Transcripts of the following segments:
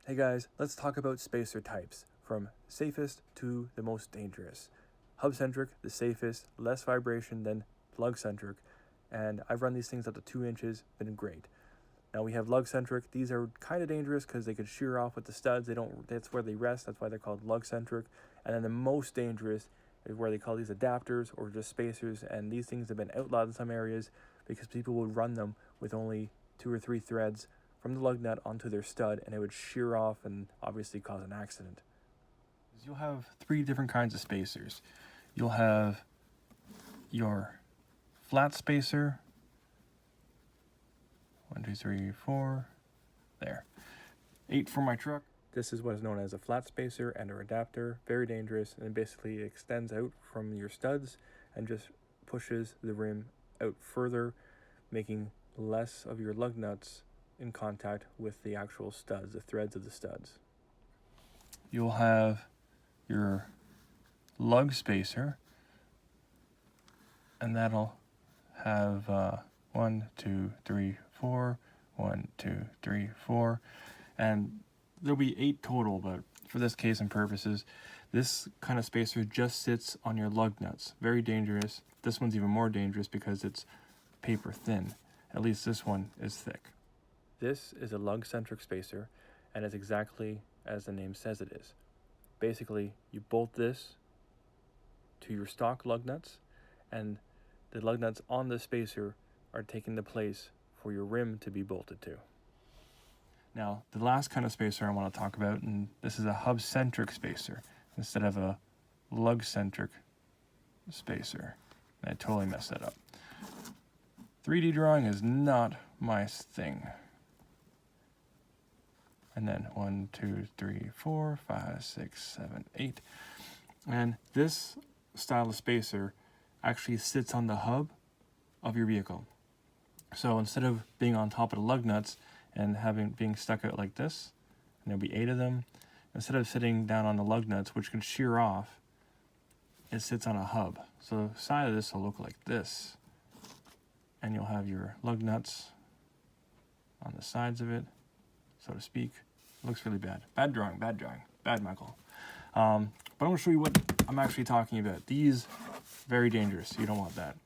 Hey guys, let's talk about spacer types, from safest to the most dangerous. Hub-centric, the safest, less vibration than lug-centric, and I've run these things up to 2 inches, been great. Now we have lug-centric. These are kind of dangerous because they could shear off with the studs. That's where they rest. That's why they're called lug-centric. And then the most dangerous is where they call these adapters or just spacers. And these things have been outlawed in some areas because people would run them with only 2 or 3 threads from the lug nut onto their stud, and it would shear off and obviously cause an accident. You'll have 3 different kinds of spacers. You'll have your flat spacer. 1, 2, 3, 4. There. 8 for my truck. This is what is known as a flat spacer and a adapter. Very dangerous, and it basically extends out from your studs and just pushes the rim out further, making less of your lug nuts in contact with the actual studs, the threads of the studs. You'll have your lug spacer, and that'll have 1, 2, 3, 4, 1, 2, 3, 4, and there'll be 8 total, but for this case and purposes, this kind of spacer just sits on your lug nuts. Very dangerous. This one's even more dangerous because it's paper thin. At least this one is thick. This is a lug-centric spacer, and it's exactly as the name says it is. Basically, you bolt this to your stock lug nuts, and the lug nuts on the spacer are taking the place for your rim to be bolted to. Now, the last kind of spacer I want to talk about, and this is a hub-centric spacer instead of a lug-centric spacer. I totally messed that up. 3D drawing is not my thing. And then 1, 2, 3, 4, 5, 6, 7, 8. And this style of spacer actually sits on the hub of your vehicle. So instead of being on top of the lug nuts and being stuck out like this, and there'll be 8 of them, instead of sitting down on the lug nuts, which can shear off, it sits on a hub. So the side of this will look like this. And you'll have your lug nuts on the sides of it, so to speak. It looks really bad. Bad drawing, bad Michael. But I'm going to show you what I'm actually talking about. These, very dangerous. You don't want that.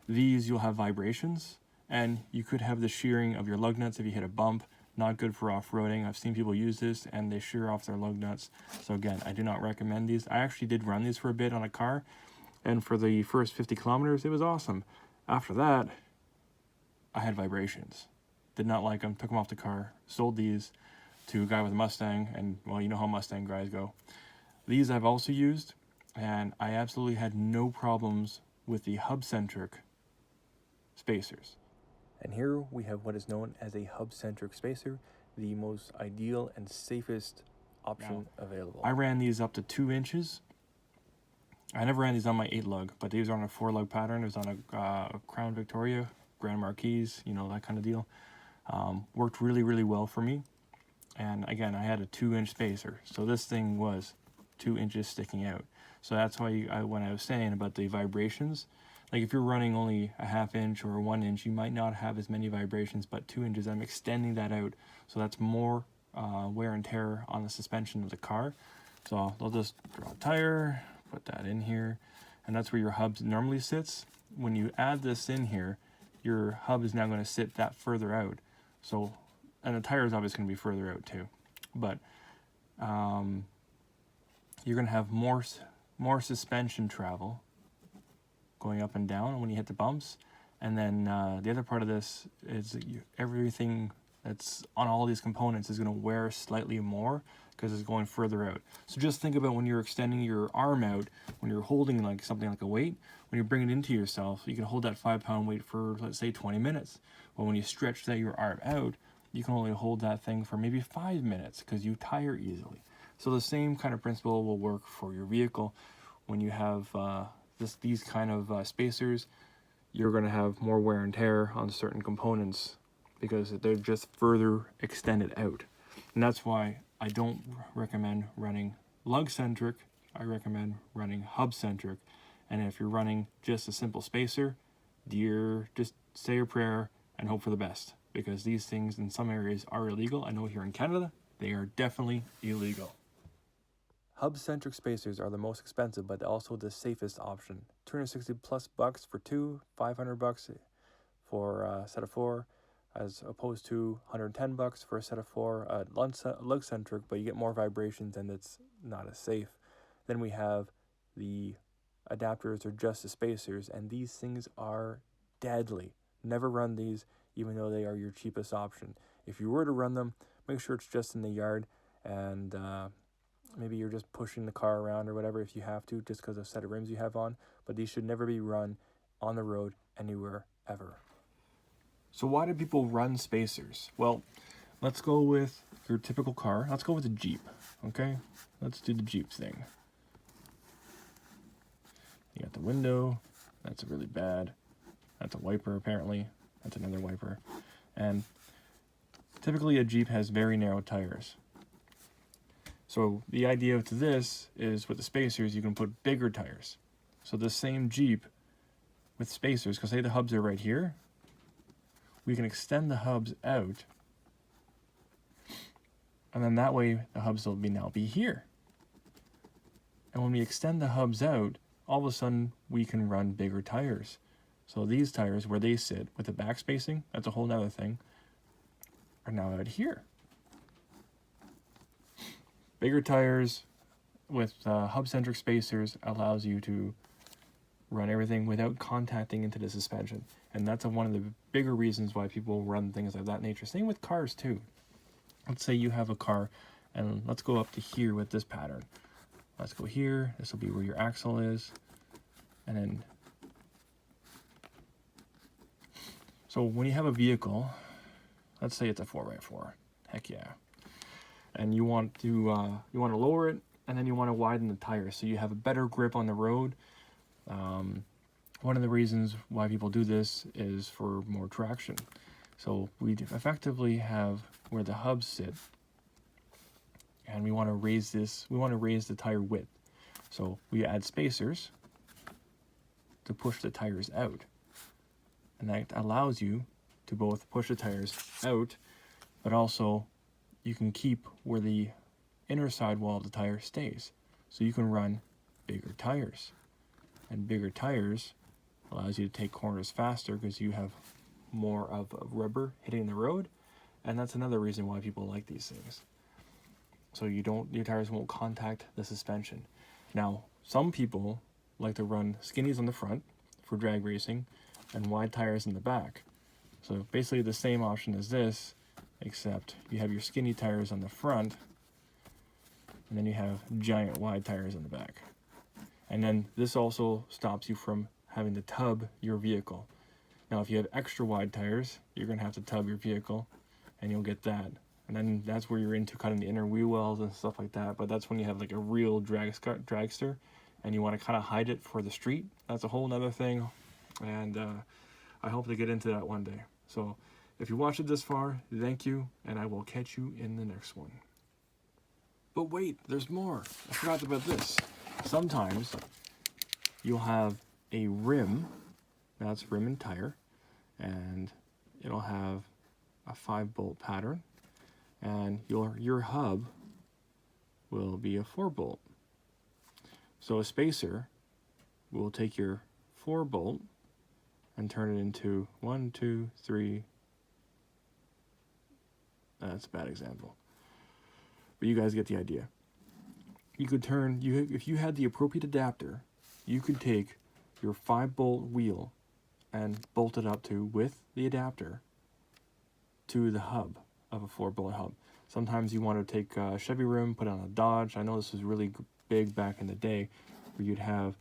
These, you'll have vibrations, and you could have the shearing of your lug nuts if you hit a bump. Not good for off-roading. I've seen people use this, and they shear off their lug nuts. So again, I do not recommend these. I actually did run these for a bit on a car, and for the first 50 kilometers, it was awesome. After that, I had vibrations. Did not like them, took them off the car, sold these to a guy with a Mustang, and well, you know how Mustang guys go. These I've also used, and I absolutely had no problems with the hub-centric spacers. And here we have what is known as a hub-centric spacer, the most ideal and safest option available. I ran these up to 2 inches. I never ran these on my 8 lug, but these are on a 4 lug pattern. It was on a Crown Victoria, Grand Marquis, you know, that kind of deal. Worked really, really well for me. And again, I had a 2-inch spacer, so this thing was 2 inches sticking out. So that's why when I was saying about the vibrations, like if you're running only a 1/2 inch or a 1 inch, you might not have as many vibrations, but 2 inches, I'm extending that out. So that's more wear and tear on the suspension of the car. So they'll just draw a tire, put that in here, and that's where your hub normally sits. When you add this in here, your hub is now going to sit that further out. So, and the tire is obviously going to be further out too. But you're going to have more suspension travel going up and down when you hit the bumps. And then the other part of this is everything that's on all these components is going to wear slightly more because it's going further out. So just think about when you're extending your arm out, when you're holding like something like a weight, when you bring it into yourself, you can hold that 5-pound weight for, let's say, 20 minutes. But when you stretch your arm out, you can only hold that thing for maybe 5 minutes because you tire easily. So the same kind of principle will work for your vehicle. When you have these kind of spacers, you're going to have more wear and tear on certain components because they're just further extended out. And that's why I don't recommend running lug-centric. I recommend running hub-centric. And if you're running just a simple spacer, just say your prayer and hope for the best, because these things in some areas are illegal. I know here in Canada They are definitely illegal. Hub-centric spacers are the most expensive, but also the safest option. 260 plus bucks for two, 500 bucks for a set of four, as opposed to 110 bucks for a set of four. Lug-centric, but you get more vibrations and it's not as safe. Then we have the adapters or just the spacers, and these things are deadly. Never run these, even though they are your cheapest option. If you were to run them, make sure it's just in the yard, and maybe you're just pushing the car around or whatever if you have to, just because of the set of rims you have on. But these should never be run on the road anywhere ever. So why do people run spacers? Well, let's go with your typical car. Let's go with a Jeep, okay? Let's do the Jeep thing. You got the window. That's really bad. That's a wiper, apparently. That's another wiper. And typically a Jeep has very narrow tires. So the idea to this is with the spacers, you can put bigger tires. So the same Jeep with spacers, because say the hubs are right here, we can extend the hubs out, and then that way the hubs will now be here. And when we extend the hubs out, all of a sudden we can run bigger tires. So these tires, where they sit with the back spacing, that's a whole nother thing, are now out here. Bigger tires with hub-centric spacers allows you to run everything without contacting into the suspension. And that's one of the bigger reasons why people run things of that nature. Same with cars too. Let's say you have a car, and let's go up to here with this pattern. Let's go here. This will be where your axle is. And then, so when you have a vehicle, let's say it's a 4x4. Heck yeah. And you want to lower it, and then you want to widen the tires so you have a better grip on the road. One of the reasons why people do this is for more traction. So we effectively have where the hubs sit, and we want to raise this. We want to raise the tire width. So we add spacers to push the tires out, and that allows you to both push the tires out, but also you can keep where the inner sidewall of the tire stays. So you can run bigger tires. And bigger tires allows you to take corners faster because you have more of rubber hitting the road. And that's another reason why people like these things. So your tires won't contact the suspension. Now, some people like to run skinnies on the front for drag racing and wide tires in the back. So basically the same option as this, except you have your skinny tires on the front, and then you have giant wide tires in the back. And then this also stops you from having to tub your vehicle. Now, if you have extra wide tires, you're going to have to tub your vehicle, and you'll get that. And then that's where you're into cutting the inner wheel wells and stuff like that. But that's when you have like a real dragster, and you want to kind of hide it for the street. That's a whole nother thing. And I hope to get into that one day. So if you watched it this far, thank you, and I will catch you in the next one. But wait, there's more. I forgot about this. Sometimes you'll have a rim, that's rim and tire, and it'll have a 5-bolt pattern, and your hub will be a 4-bolt. So a spacer will take your 4-bolt and turn it into 1, 2, 3. That's a bad example, but you guys get the idea. You could if you had the appropriate adapter, you could take your 5-bolt wheel and bolt it up with the adapter to the hub of a 4-bolt hub. Sometimes you want to take a Chevy rim, put it on a Dodge. I know this was really big back in the day, where you'd have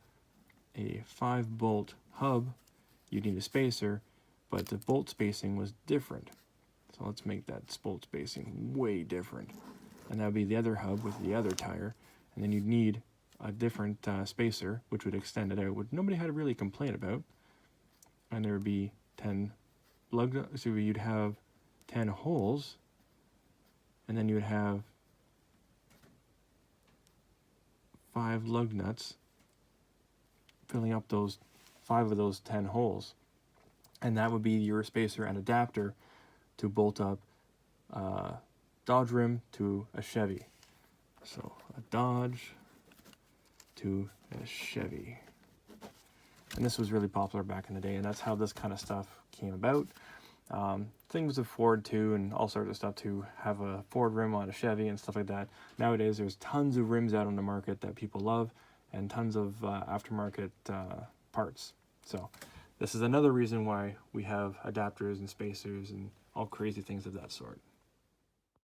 a 5-bolt hub. You'd need a spacer, but the bolt spacing was different. So let's make that bolt spacing way different. And that would be the other hub with the other tire. And then you'd need a different spacer, which would extend it out, which nobody had to really complain about. And there would be 10 so you'd have 10 holes, and then you would have 5 lug nuts filling up those 5 of those 10 holes. And that would be your spacer and adapter to bolt up Dodge rim to a Chevy. So a Dodge to a Chevy. And this was really popular back in the day, and that's how this kind of stuff came about. Things with Ford too, and all sorts of stuff to have a Ford rim on a Chevy and stuff like that. Nowadays, there's tons of rims out on the market that people love, and tons of aftermarket parts. So this is another reason why we have adapters and spacers and all crazy things of that sort.